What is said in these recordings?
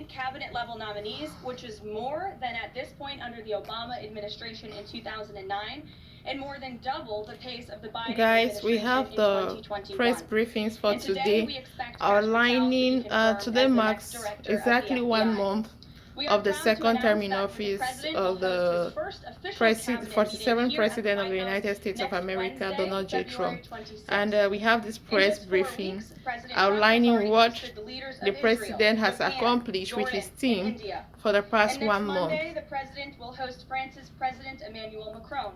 cabinet level nominees, which is more than at this point under the Obama administration in 2009 and more than double the pace of the Biden Guys, we have the press briefings for today. Outlining today marks exactly 1 month of the second term in office of the 47th President of the United States of America, Donald J. Trump. And we have this press briefing outlining what the President has accomplished with his team for the past 1 month. Monday, the President will host France's President Emmanuel Macron.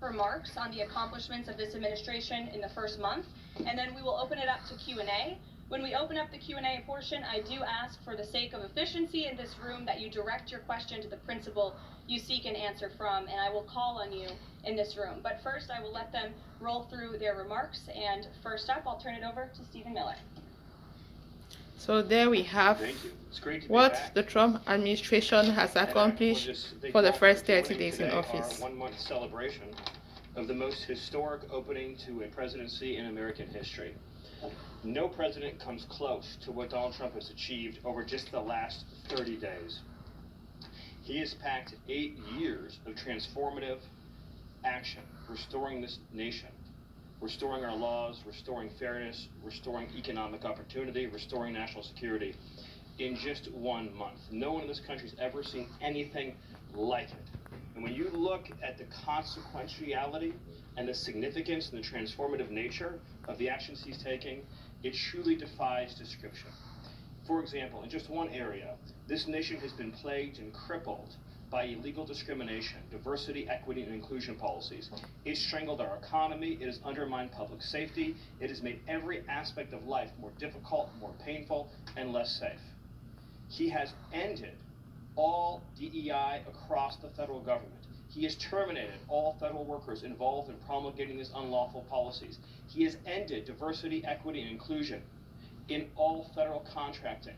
Remarks on the accomplishments of this administration in the first month, and then we will open it up to Q&A. When we open up the Q&A portion, I do ask, for the sake of efficiency in this room, that you direct your question to the principal you seek an answer from, and I will call on you in this room. But first, I will let them roll through their remarks, and first up, I'll turn it over to Stephen Miller. So there we have what the Trump administration has accomplished for the first 30 days in office. Our 1-month celebration of the most historic opening to a presidency in American history. No president comes close to what Donald Trump has achieved over just the last 30 days. He has packed 8 years of transformative action, restoring this nation, restoring our laws, restoring fairness, restoring economic opportunity, restoring national security in just 1 month. No one in this country has ever seen anything like it. And when you look at the consequentiality and the significance and the transformative nature of the actions he's taking, it truly defies description. For example, in just one area, this nation has been plagued and crippled by illegal discrimination, diversity, equity, and inclusion policies. It's strangled our economy, it has undermined public safety, it has made every aspect of life more difficult, more painful, and less safe. He has ended all DEI across the federal government. He has terminated all federal workers involved in promulgating these unlawful policies. He has ended diversity, equity, and inclusion in all federal contracting.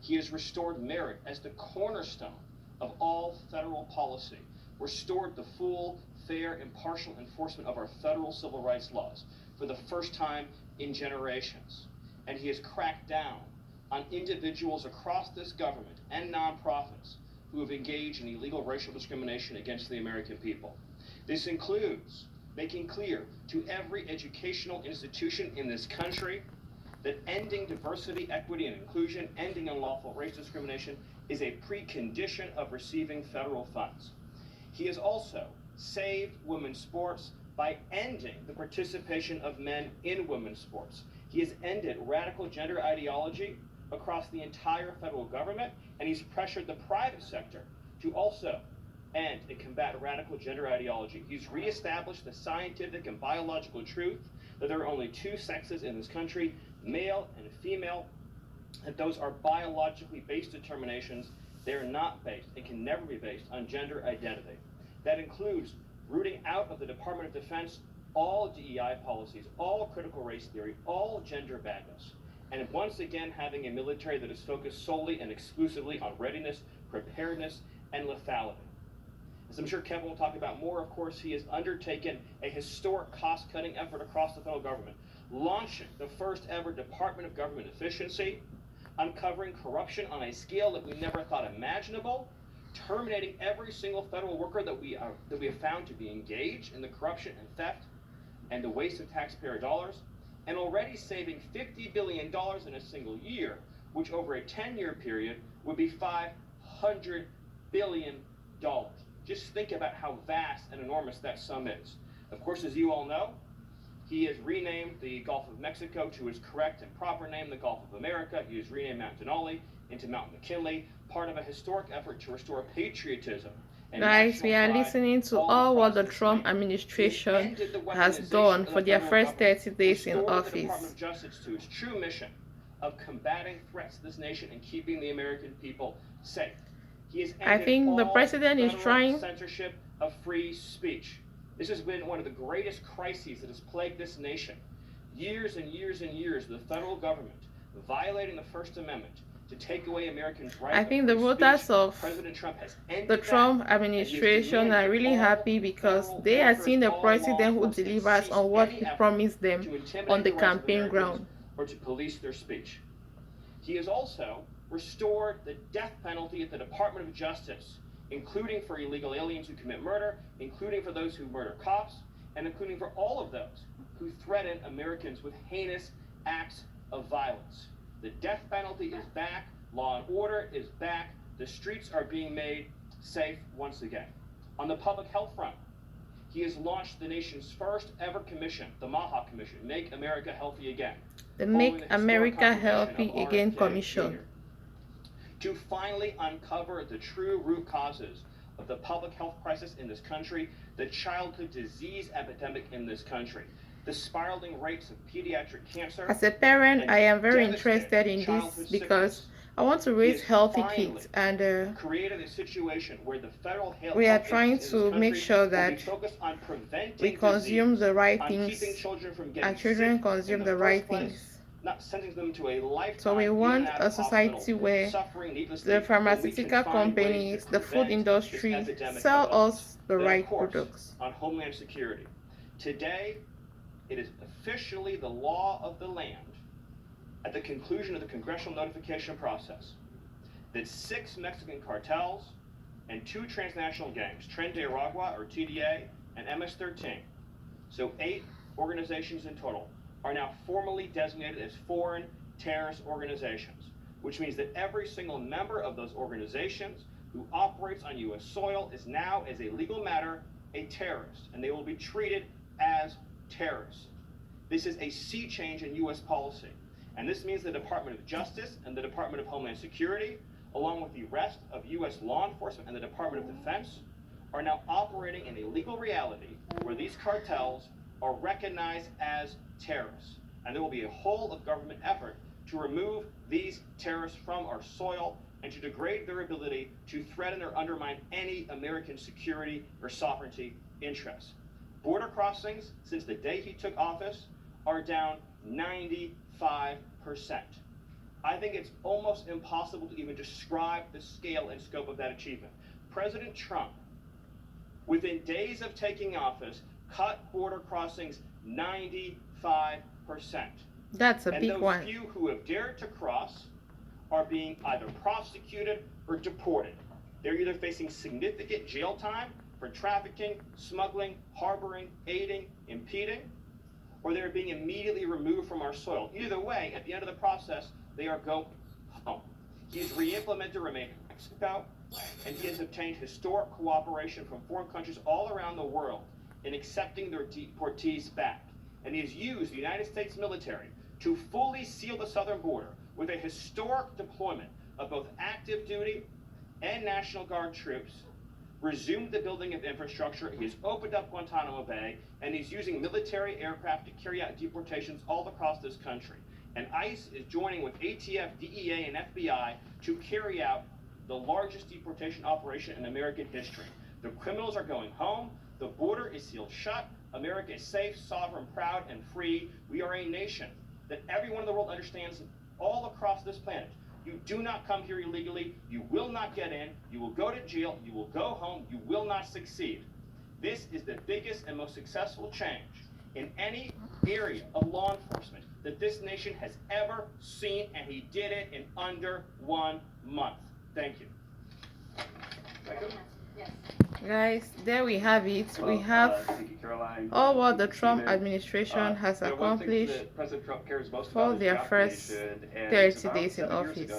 He has restored merit as the cornerstone of all federal policy, restored the full, fair, impartial enforcement of our federal civil rights laws for the first time in generations. And he has cracked down on individuals across this government and nonprofits who have engaged in illegal racial discrimination against the American people. This includes making clear to every educational institution in this country that ending diversity, equity, and inclusion, ending unlawful race discrimination, is a precondition of receiving federal funds. He has also saved women's sports by ending the participation of men in women's sports. He has ended radical gender ideology across the entire federal government, and he's pressured the private sector to also end and combat radical gender ideology. He's reestablished the scientific and biological truth that there are only 2 sexes in this country, male and female, and those are biologically based determinations. They are not based and can never be based on gender identity. That includes rooting out of the Department of Defense all DEI policies, all critical race theory, all gender badness, and once again having a military that is focused solely and exclusively on readiness, preparedness, and lethality. As I'm sure Kevin will talk about more, of course, he has undertaken a historic cost-cutting effort across the federal government, launching the first ever Department of Government Efficiency, uncovering corruption on a scale that we never thought imaginable, terminating every single federal worker that we have found to be engaged in the corruption and theft and the waste of taxpayer dollars, and already saving $50 billion in a single year, which over a 10-year period would be $500 billion. Just think about how vast and enormous that sum is. Of course, as you all know, he has renamed the Gulf of Mexico to its correct and proper name, the Gulf of America. He has renamed Mount Denali into Mount McKinley, part of a historic effort to restore patriotism. Guys, we are listening to all what the Trump administration has done for their first 30 days in office. The Department of Justice to its true mission of combating threats to this nation and keeping the American people safe. He has ended I think the president is trying censorship of free speech. This has been one of the greatest crises that has plagued this nation. Years and years and years, the federal government violating the First Amendment to take away Americans' rights. I think the voters of the Trump administration are really happy because they are seeing a president who delivers on what he promised them on the campaign ground. Or to police their speech. He has also restored the death penalty at the Department of Justice, including for illegal aliens who commit murder, including for those who murder cops, and including for all of those who threaten Americans with heinous acts of violence. The death penalty is back, law and order is back, the streets are being made safe once again. On the public health front, he has launched the nation's first ever commission, the MAHA Commission, Make America Healthy Again. The Make America Healthy Again Commission. To finally uncover the true root causes of the public health crisis in this country, the childhood disease epidemic in this country, the spiraling rates of pediatric cancer. As a parent, I am very interested in this because I want to raise healthy kids, and created a situation where the federal health we are trying to make sure that we consume the right things and children consume the right things. Not sending them to a lifetime. So we want a society where the pharmaceutical companies, the food industry sell us the right products. On Homeland Security. Today, it is officially the law of the land at the conclusion of the congressional notification process that 6 Mexican cartels and 2 transnational gangs, Tren de Aragua or TDA and MS-13, so 8 organizations in total, are now formally designated as foreign terrorist organizations, which means that every single member of those organizations who operates on U.S. soil is now, as a legal matter, a terrorist, and they will be treated as terrorists. This is a sea change in U.S. policy, and this means the Department of Justice and the Department of Homeland Security, along with the rest of U.S. law enforcement and the Department of Defense, are now operating in a legal reality where these cartels are recognized as terrorists. And there will be a whole of government effort to remove these terrorists from our soil and to degrade their ability to threaten or undermine any American security or sovereignty interests. Border crossings, since the day he took office, are down 95%. I think it's almost impossible to even describe the scale and scope of that achievement. President Trump, within days of taking office, cut border crossings 95%. That's a big one. And those few who have dared to cross are being either prosecuted or deported. They're either facing significant jail time for trafficking, smuggling, harboring, aiding, impeding, or they're being immediately removed from our soil. Either way, at the end of the process, they are going home. He's re-implemented Remain in Mexico, and he has obtained historic cooperation from foreign countries all around the world in accepting their deportees back. And he has used the United States military to fully seal the southern border with a historic deployment of both active duty and National Guard troops, resumed the building of infrastructure, he's opened up Guantanamo Bay, and he's using military aircraft to carry out deportations all across this country. And ICE is joining with ATF, DEA, and FBI to carry out the largest deportation operation in American history. The criminals are going home, the border is sealed shut, America is safe, sovereign, proud, and free. We are a nation that everyone in the world understands all across this planet. You do not come here illegally, you will not get in, you will go to jail, you will go home, you will not succeed. This is the biggest and most successful change in any area of law enforcement that this nation has ever seen, and he did it in under 1 month. Thank you. Yes. Guys, there we have it. We have all what the Trump administration has accomplished for their first 30 days in office.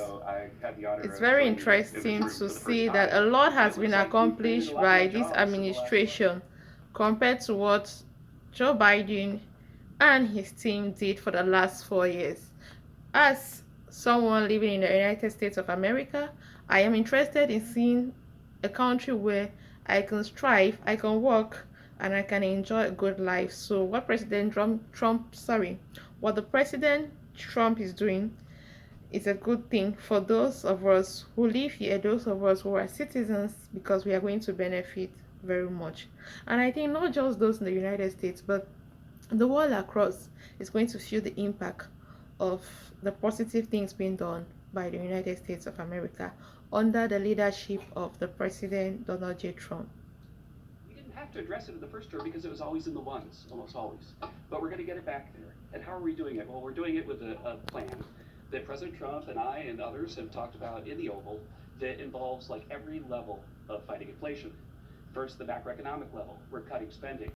It's very interesting to see that a lot has been accomplished by this administration compared to what Joe Biden and his team did for the last 4 years. As someone living in the United States of America, I am interested in seeing a country where I can strive, I can work, and I can enjoy a good life. So what the President Trump is doing is a good thing for those of us who live here, those of us who are citizens, because we are going to benefit very much. And I think not just those in the United States, but the world across is going to feel the impact of the positive things being done by the United States of America under the leadership of the President Donald J. Trump. We didn't have to address it in the first term because it was always in the ones, almost always. But we're going to get it back there. And how are we doing it? Well, we're doing it with a plan. that President Trump and I and others have talked about in the Oval that involves like every level of fighting inflation. First, the macroeconomic level, we're cutting spending.